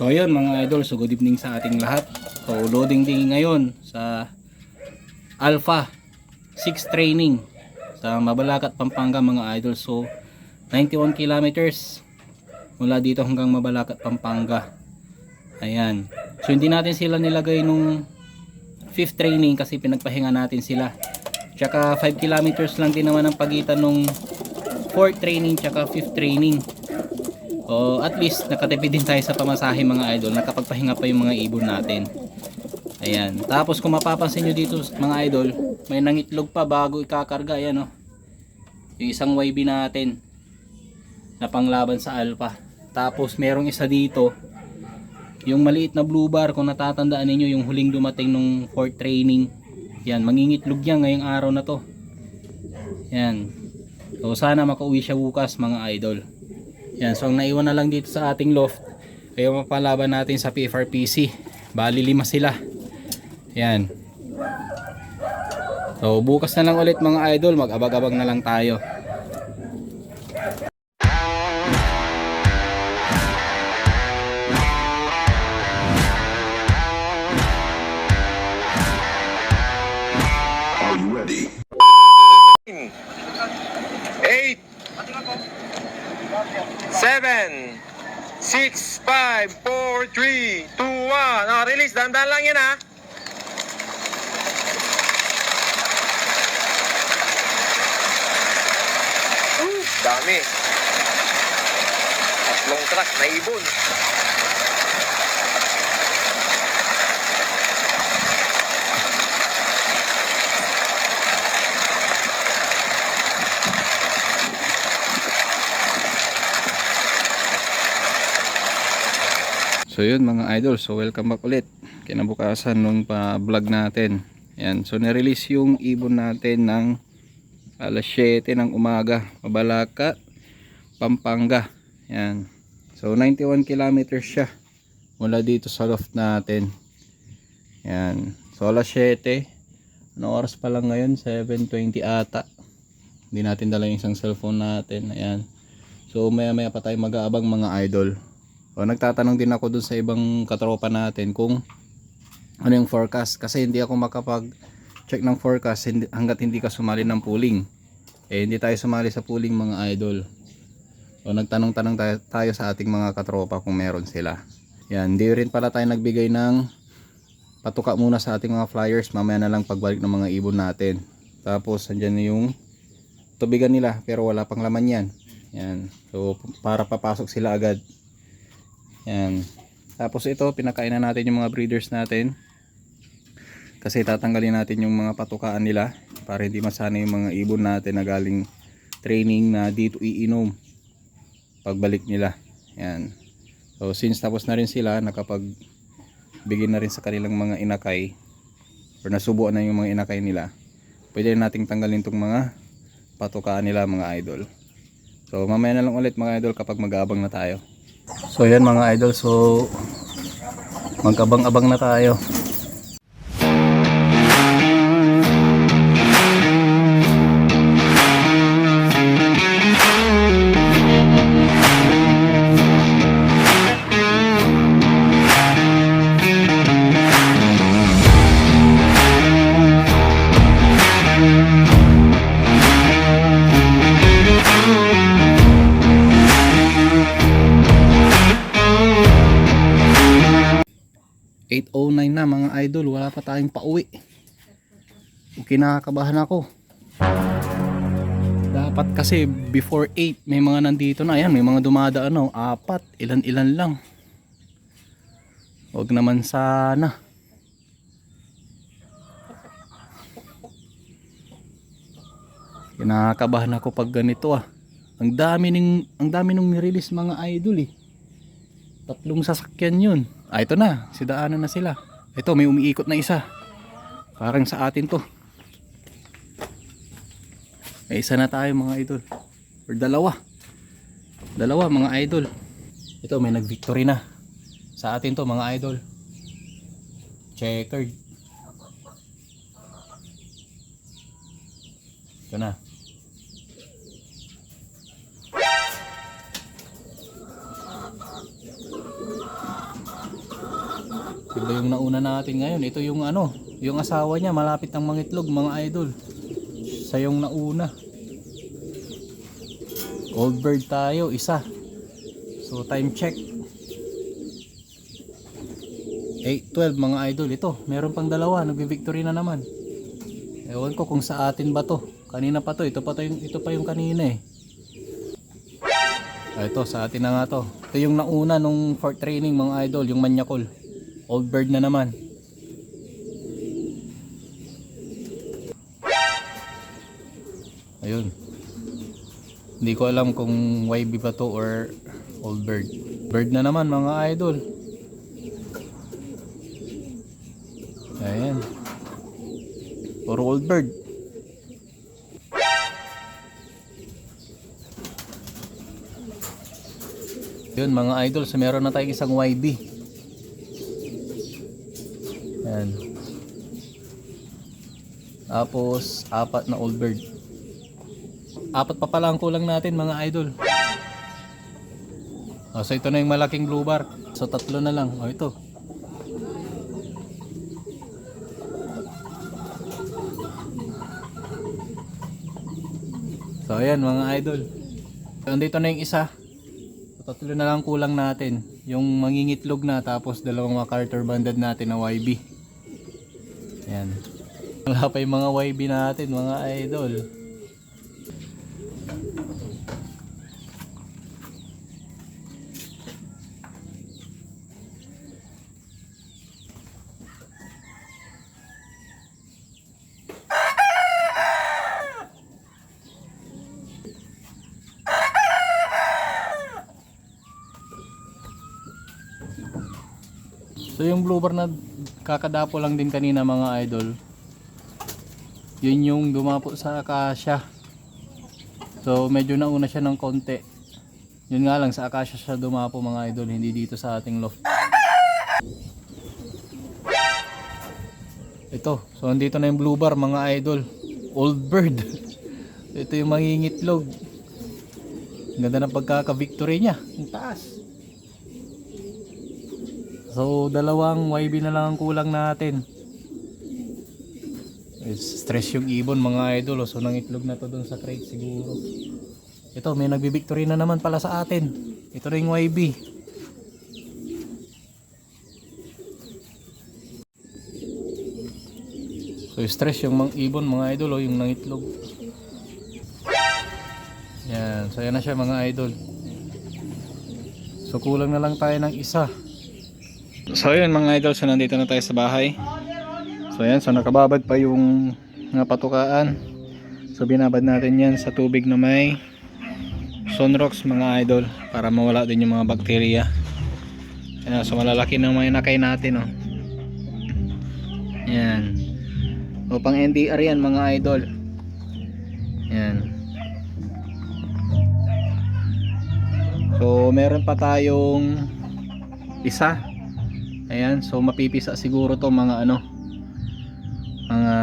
So ayun mga idol, so good evening sa ating lahat. So loading din ngayon sa Alpha 6 training sa Mabalacat, Pampanga mga idol. So 91 kilometers mula dito hanggang Mabalacat, Pampanga. Ayan. So hindi natin sila nilagay nung 5th training kasi pinagpahinga natin sila. Tsaka 5 kilometers lang din naman ang pagitan nung 4th training tsaka 5th training. O at least nakatipid din tayo sa pamasahe mga idol, nakapagpahinga pa yung mga ibon natin. Ayan. Tapos kung mapapansin nyo dito mga idol, may nangitlog pa bago ikakarga. Ayan o. Yung isang YB natin na panglaban sa Alpha. Tapos merong isa dito, yung maliit na blue bar, kung natatandaan ninyo yung huling dumating nung 4th training. Yan, mangingitlog yan ngayong araw na to. Yan. So sana makauwi siya bukas mga idol. Yan, so ang naiwan na lang dito sa ating loft ay yung mapalaban natin sa PFRPC. Bali 5 sila. Yan. So bukas na lang ulit mga idol, mag-abag-abag na lang tayo. Are you ready? 8 7 6 5 4 3 2 1. Release, dandan lang yan ha. Dami. Tatlong truck na ibon. So yun mga idol, so welcome back ulit. Kinabukasan nung pa-vlog natin. Yan, so nirelease yung ibon natin ng alas 7 ng umaga, Mabalacat, Pampanga. Yan. So 91 kilometers siya mula dito sa loft natin. Yan. So alas 7. Ano oras pa lang ngayon? 7:20 ata. Hindi natin dala yung isang cellphone natin. Ayan. So maya maya pa tayo mag-aabang mga idol. O, nagtatanong din ako dun sa ibang katropa natin kung ano yung forecast, kasi hindi ako makapag check ng forecast hanggat hindi ka sumali ng pooling. Hindi tayo sumali sa pooling mga idol. O, nagtanong-tanong tayo sa ating mga katropa kung meron sila. Yan, hindi rin pala tayo nagbigay ng patuka muna sa ating mga flyers, mamaya na lang pagbalik ng mga ibon natin. Tapos andyan yung tubigan nila pero wala pang laman yan. Yan, so para papasok sila agad. Yan. Tapos ito, pinakain na natin yung mga breeders natin. Kasi tatanggalin natin yung mga patukaan nila para hindi masana yung mga ibon natin na galing training na dito iinom pagbalik nila. Yan. So since tapos na rin sila, nakapagbigay na rin sa kanilang mga inakay or nasubuan na yung mga inakay nila, pwede na nating tanggalin tong mga patukaan nila mga idol. So mamaya na lang ulit mga idol kapag mag-aabang na tayo. So yan mga idol, so magkabang-abang na tayo. Na mga idol, wala pa tayong pauwi. Kinakabahan ako. Dapat kasi before 8 may mga nandito na. Ayan, may mga dumadaan na. 4, ilan-ilan lang. Huwag naman sana. Kinakabahan ako pag ganito ah. Ang dami nung nirelease mga idol eh. 3 sasakyan yun. Ito na, sidaanan na sila. Ito, may umiikot na isa. Parang sa atin to. May isa na tayo mga idol. Or dalawa mga idol. Ito, may nag-victory na. Sa atin to mga idol. Checkered. Ito na. Iba yung nauna natin ngayon. Ito yung ano, yung asawa niya malapit ng mangitlog mga idol. Sa yung nauna. Old bird tayo, isa. So time check. 8:12 mga idol. Ito, meron pang dalawa, nagbi-victory na naman. Ewan ko kung sa atin ba to. Kanina pa to, ito pa yung kanina eh. Ito, sa atin na nga to. Ito yung nauna nung for training mga idol, yung manyakol. Old bird na naman. Ayun. Hindi ko alam kung YB ba to or old bird. Bird na naman mga idol. Ayan. Puro old bird. Yun mga idol, so meron na tayong isang YB. Ayan. Tapos 4 na old bird. 4 pa pala ang kulang natin mga idol. So ito na yung malaking blue bar. So 3 na lang. Ito. So ayan mga idol. So andito na yung isa. So 3 na lang kulang natin. Yung mangingitlog na, tapos 2 MacArthur banded natin na YB. Ayan. Wala pa yung mga YB natin mga idol. So yung blue bar na kakadapo lang din kanina mga idol, yun yung dumapo sa akasya. So medyo nauna siya ng konti. Yun nga lang, sa akasya siya dumapo mga idol, hindi dito sa ating loft. Ito, so andito na yung blue bar mga idol. Old bird. Ito yung mangingitlog. Ganda ng pagkaka-victory niya. Ang taas. So 2 YB na lang ang kulang natin. Stress yung ibon mga idol. So nangitlog na to dun sa crate siguro. Ito, may nagbi-victory na naman pala sa atin. Ito rin yung YB. So stress yung ibon mga idol, yung nangitlog. Yan, so yan na siya mga idol. So kulang na lang tayo ng isa. So yun mga idol, so nandito na tayo sa bahay. So yan, so nakababad pa yung mga patukaan. So binabad natin yan sa tubig na may Sunrox mga idol, para mawala din yung mga bakterya. Yan, so malalaki na mga inakay natin oh. Yan. O pang NDR yan mga idol. Yan. So meron pa tayong isa. Ayan, so mapipisa siguro to mga ano, mga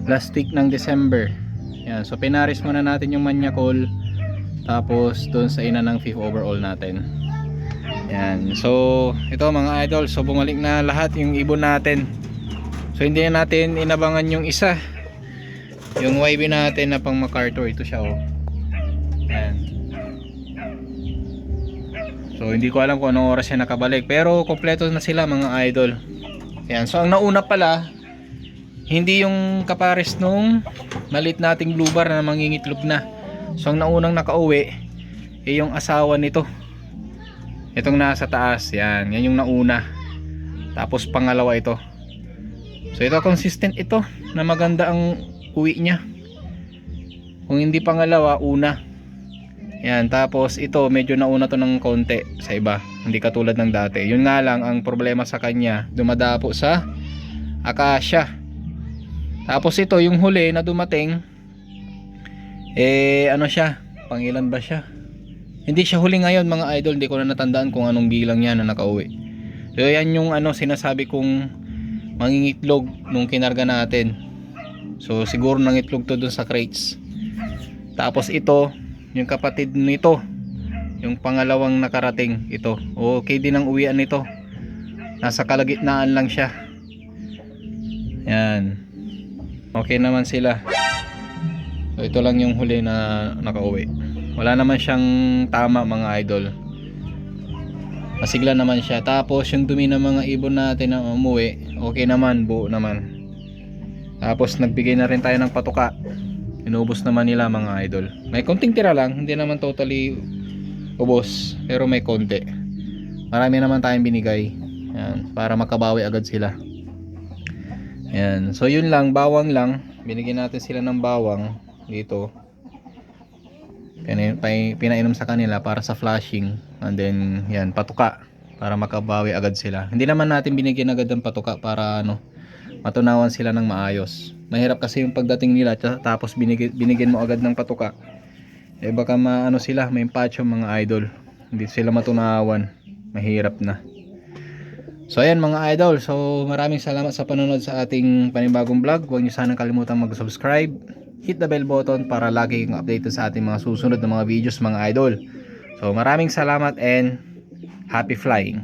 last week ng December. Ayan, so pinaris muna natin yung manyakol, tapos doon sa ina ng 5th overall natin. Ayan, so ito mga idol, so bumalik na lahat yung ibon natin. So hindi na natin inabangan yung isa, yung YB natin na pang MacArthur. Ito siya oh. Ayan. So hindi ko alam kung anong oras siya nakabalik, pero kompleto na sila mga idol. Ayan, so ang nauna pala, hindi yung kapares nung malit nating blue bar na mangingitlog na. So ang naunang nakauwi yung asawa nito, itong nasa taas. Yan yung nauna. Tapos pangalawa ito. So ito consistent ito na maganda ang uwi niya. Kung hindi pangalawa, una. Yan, tapos ito medyo nauna to ng konti sa iba, hindi katulad ng dati. Yun nga lang, ang problema sa kanya, dumadapo sa akasya. Tapos ito yung huli na dumating, ano siya, pangilan ba siya? Hindi siya huli ngayon mga idol, hindi ko na natandaan kung anong bilang niya na nakauwi. So yan yung ano sinasabi kong mangingitlog nung kinarga natin. So siguro nangitlog to dun sa crates. Tapos ito yung kapatid nito, yung pangalawang nakarating ito. Okay din ang uwian nito. nasa kalagitnaan lang siya. Yan, okay naman sila. So ito lang yung huli na nakauwi. Wala naman siyang tama mga idol, masigla naman siya. Tapos yung dumi ng mga ibon natin na umuwi, okay naman, buo naman. Tapos nagbigay na rin tayo ng patuka, inubos naman nila mga idol. May konting tira lang, hindi naman totally ubos, pero may konti. Marami naman tayong binigay. Yan, para makabawi agad sila. Yan, so yun lang, bawang lang. Binigyan natin sila ng bawang dito. Pinainom sa kanila para sa flushing. And then yan, patuka para makabawi agad sila. Hindi naman natin binigyan agad ng patuka para matunawan sila ng maayos. Mahirap kasi yung pagdating nila tapos binigyan mo agad ng patuka. Baka sila, may empacho mga idol. Hindi sila matunawan. Mahirap na. So ayan mga idol, so maraming salamat sa panonood sa ating panibagong vlog. Huwag niyo sanang kalimutan mag-subscribe, hit the bell button para lagi kang updated sa ating mga susunod na mga videos mga idol. So maraming salamat and happy flying.